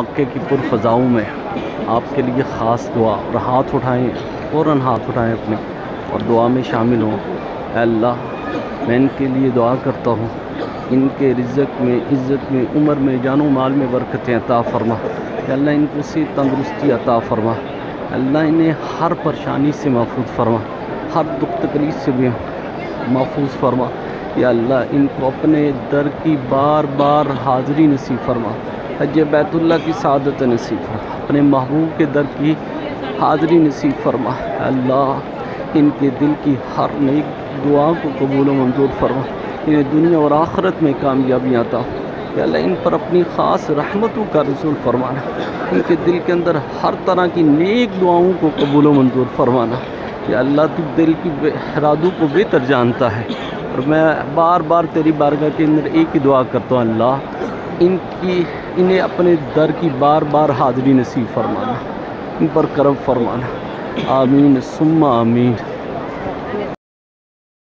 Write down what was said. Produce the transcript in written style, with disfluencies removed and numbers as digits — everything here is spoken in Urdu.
مکے کی پرفضاؤں میں آپ کے لیے خاص دعا، اور ہاتھ اٹھائیں، فوراً ہاتھ اٹھائیں اپنے اور دعا میں شامل ہوں۔ اے اللہ میں ان کے لیے دعا کرتا ہوں، ان کے رزق میں، عزت میں، عمر میں، جان و مال میں برکتیں عطا فرما۔ اے اللہ ان کو صحت تندرستی عطا فرما۔ اے اللہ انہیں ہر پریشانی سے محفوظ فرما، ہر دکھ تکلیف سے بھی محفوظ فرما۔ یا اللہ ان کو اپنے در کی بار بار حاضری نصیب فرما، حج بیت اللہ کی سعادت نصیب فرما، اپنے محبوب کے در کی حاضری نصیب فرما۔ اے اللہ ان کے دل کی ہر نیک دعا کو قبول و منظور فرما، انہیں دنیا اور آخرت میں کامیابیاں عطا۔ یا اللہ ان پر اپنی خاص رحمتوں کا رسول فرمانا، ان کے دل کے اندر ہر طرح کی نیک دعاؤں کو قبول و منظور فرمانا۔ یا اللہ تو دل کی ارادوں کو بہتر جانتا ہے، اور میں بار بار تیری بارگاہ کے اندر ایک ہی دعا کرتا ہوں، اللہ انہیں اپنے در کی بار بار حاضری نصیب فرمانا، ان پر کرم فرمانا۔ آمین ثم آمین۔